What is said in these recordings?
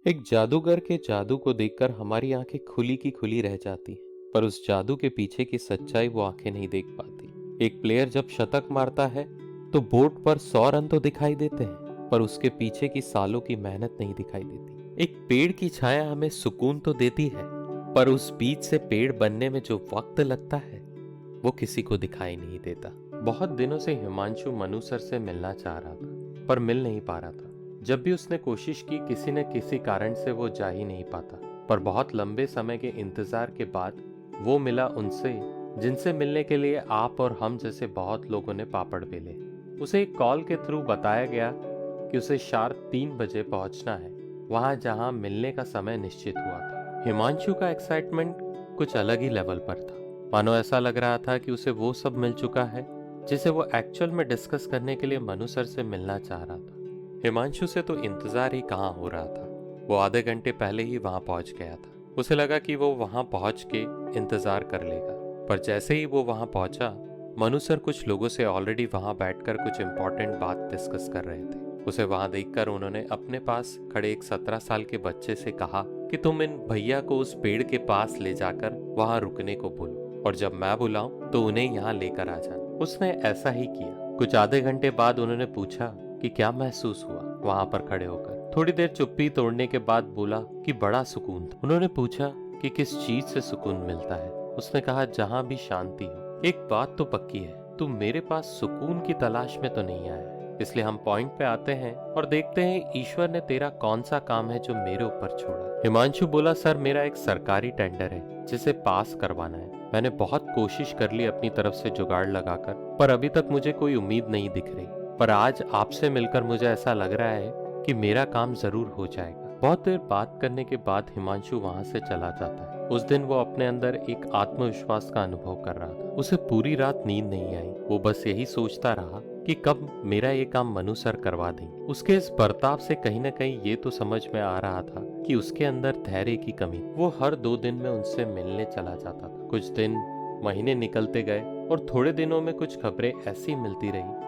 एक जादूगर के जादू को देखकर हमारी आंखें खुली की खुली रह जाती हैं, पर उस जादू के पीछे की सच्चाई वो आंखें नहीं देख पाती। एक प्लेयर जब शतक मारता है तो बोर्ड पर 100 रन तो दिखाई देते हैं, पर उसके पीछे की सालों की मेहनत नहीं दिखाई देती। एक पेड़ की छाया हमें सुकून तो देती है, पर उस बीज से पेड़ बनने में जो वक्त लगता है वो किसी को दिखाई नहीं देता। बहुत दिनों से हिमांशु मनु सर से मिलना चाह रहा था, पर मिल नहीं पा रहा था। जब भी उसने कोशिश की, किसी न किसी कारण से वो जा ही नहीं पाता। पर बहुत लंबे समय के इंतजार के बाद वो मिला उनसे जिनसे मिलने के लिए आप और हम जैसे बहुत लोगों ने पापड़ बेले। उसे एक कॉल के थ्रू बताया गया कि उसे शार्प 3 बजे पहुंचना है, वहां जहां मिलने का समय निश्चित हुआ था। हिमांशु का एक्साइटमेंट कुछ अलग ही लेवल पर था। मानो ऐसा लग रहा था कि उसे वो सब मिल चुका है जिसे वो एक्चुअल में डिस्कस करने के लिए मनु सर से मिलना चाह रहा था। हिमांशु से तो इंतजार ही कहाँ हो रहा था। वो आधे घंटे पहले ही वहां पहुंच गया था। उसे लगा कि वो वहां पहुंच के इंतजार कर लेगा, पर जैसे ही वो वहां पहुंचा, मनु सर कुछ लोगों से ऑलरेडी वहां बैठकर कुछ इंपॉर्टेंट बात डिस्कस कर रहे थे। उसे वहां देखकर उन्होंने अपने पास खड़े एक 17 साल के बच्चे से कहा कि तुम इन भैया को उस पेड़ के पास ले जाकर वहां रुकने को बोलो, और जब मैं बुलाऊं तो उन्हें यहाँ लेकर आ जाना। उसने ऐसा ही किया। कुछ आधे घंटे बाद उन्होंने पूछा कि क्या महसूस हुआ वहां पर खड़े होकर। थोड़ी देर चुप्पी तोड़ने के बाद बोला कि बड़ा सुकून था। उन्होंने पूछा कि किस चीज से सुकून मिलता है। उसने कहा जहां भी शांति हो। एक बात तो पक्की है, तुम मेरे पास सुकून की तलाश में तो नहीं आया है। इसलिए हम पॉइंट पे आते हैं और देखते हैं ईश्वर ने तेरा कौन सा काम है जो मेरे ऊपर छोड़ा। हिमांशु बोला, सर मेरा एक सरकारी टेंडर है जिसे पास करवाना है। मैंने बहुत कोशिश कर ली अपनी तरफ से जुगाड़ लगाकर, पर अभी तक मुझे कोई उम्मीद नहीं दिख रही। पर आज आपसे मिलकर मुझे ऐसा लग रहा है कि मेरा काम जरूर हो जाएगा। बहुत देर बात करने के बाद हिमांशु वहां से चला जाता है। उस दिन वो अपने अंदर एक आत्मविश्वास का अनुभव कर रहा था। उसे पूरी रात नींद नहीं आई। वो बस यही सोचता रहा कि कब मेरा ये काम मनु सर करवा देंगे। उसके इस बर्ताव से कहीं ना कहीं ये तो समझ में आ रहा था कि उसके अंदर धैर्य की कमी। वो हर 2 दिन में उनसे मिलने चला जाता था। कुछ दिन महीने निकलते गए और थोड़े दिनों में कुछ खबरें ऐसी मिलती रही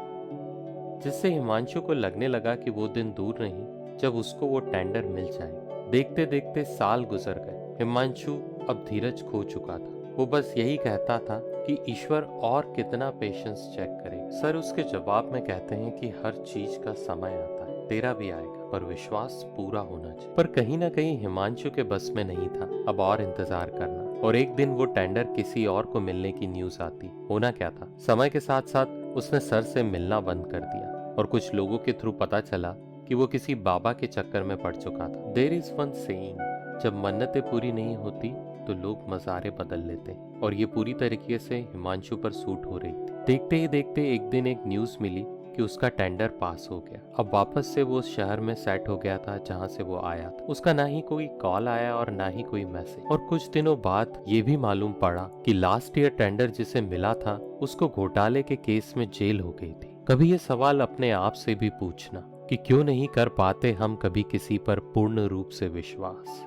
जिससे हिमांशु को लगने लगा कि वो दिन दूर नहीं जब उसको वो टेंडर मिल जाए। देखते देखते साल गुजर गए। हिमांशु अब धीरज खो चुका था। वो बस यही कहता था कि ईश्वर और कितना पेशेंस चेक करे। सर उसके जवाब में कहते हैं कि हर चीज का समय आता है, तेरा भी आएगा, पर विश्वास पूरा होना चाहिए। पर कहीं ना कहीं हिमांशु के बस में नहीं था अब और इंतजार करना। और एक दिन वो टेंडर किसी और को मिलने की न्यूज आती। होना क्या था, समय के साथ साथ उसने सर से मिलना बंद कर दिया और कुछ लोगों के थ्रू पता चला कि वो किसी बाबा के चक्कर में पड़ चुका था। देयर इज वन सेइंग, जब मन्नतें पूरी नहीं होती तो लोग मज़ारे बदल लेते हैं, और ये पूरी तरीके से हिमांशु पर सूट हो रही थी। देखते ही देखते एक दिन एक न्यूज मिली कि उसका टेंडर पास हो गया। अब वापस से वो उस शहर में सेट हो गया था जहां से वो आया था। उसका ना ही कोई कॉल आया और ना ही कोई मैसेज। और कुछ दिनों बाद ये भी मालूम पड़ा कि लास्ट ईयर टेंडर जिसे मिला था उसको घोटाले के केस में जेल हो गई थी। कभी ये सवाल अपने आप से भी पूछना कि क्यों नहीं कर पाते हम कभी किसी पर पूर्ण रूप से विश्वास।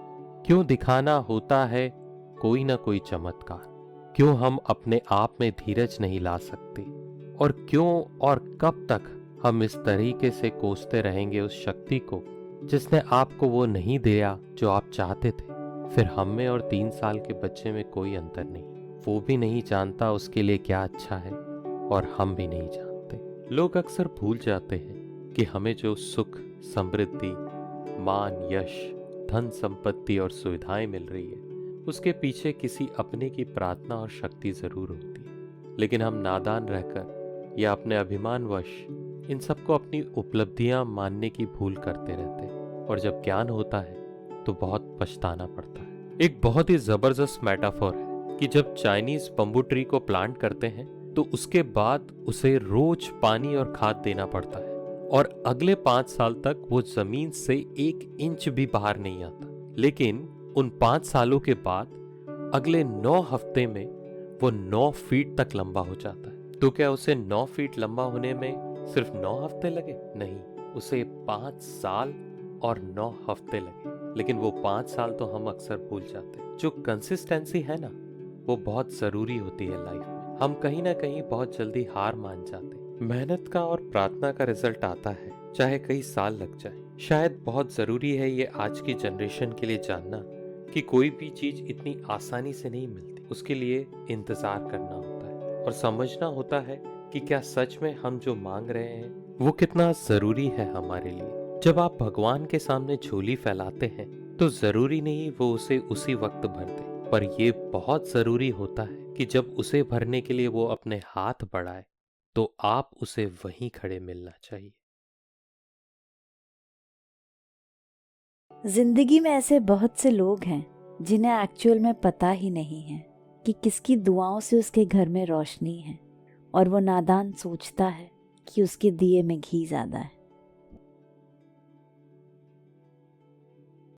क्यों दिखाना होता है कोई ना कोई चमत्कार। क्यों हम अपने आप में धीरज नहीं ला सकते, और क्यों और कब तक हम इस तरीके से कोसते रहेंगे उस शक्ति को जिसने आपको वो नहीं दिया जो आप चाहते थे। फिर हम में और 3 साल के बच्चे में कोई अंतर नहीं। वो भी नहीं जानता उसके लिए क्या अच्छा है, और हम भी नहीं जानते। लोग अक्सर भूल जाते हैं कि हमें जो सुख, समृद्धि, मान, यश, धन संपत्ति और सुविधाएं मिल रही है उसके पीछे किसी अपने की प्रार्थना और शक्ति जरूर होती है। लेकिन हम नादान रहकर या अपने अभिमानवश इन सबको अपनी उपलब्धियां मानने की भूल करते रहते हैं, और जब ज्ञान होता है तो बहुत पछताना पड़ता है। एक बहुत ही जबरदस्त मेटाफोर है कि जब चाइनीज बम्बू ट्री को प्लांट करते हैं तो उसके बाद उसे रोज पानी और खाद देना पड़ता है, और अगले 5 साल तक वो जमीन से 1 इंच भी बाहर नहीं आता। लेकिन उन 5 सालों के बाद अगले 9 हफ्ते में वो 9 फीट तक लंबा हो जाता है। तो क्या उसे 9 फीट लंबा होने में सिर्फ 9 हफ्ते लगे? नहीं, उसे 5 साल और 9 हफ्ते लगे। लेकिन वो 5 साल तो हम अक्सर भूल जाते हैं। जो कंसिस्टेंसी है ना, वो बहुत जरूरी होती है लाइफ में। हम कहीं ना कहीं बहुत जल्दी हार मान जाते हैं। मेहनत का और प्रार्थना का रिजल्ट आता है, चाहे कई साल लग जाए। शायद बहुत ज़रूरी है ये आज की जनरेशन के लिए जानना कि कोई भी चीज़ इतनी आसानी से नहीं मिलती। उसके लिए इंतज़ार करना होता है और समझना होता है कि क्या सच में हम जो मांग रहे हैं वो कितना ज़रूरी है हमारे लिए। जब आप भगवान के सामने झोली फैलाते हैं तो ज़रूरी नहीं वो उसे उसी वक्त भर दे, पर ये बहुत ज़रूरी होता है कि जब उसे भरने के लिए वो अपने हाथ बढ़ाए तो आप उसे वहीं खड़े मिलना चाहिए। जिंदगी में ऐसे बहुत से लोग हैं जिन्हें एक्चुअल में पता ही नहीं है कि किसकी दुआओं से उसके घर में रोशनी है, और वो नादान सोचता है कि उसके दिए में घी ज्यादा है।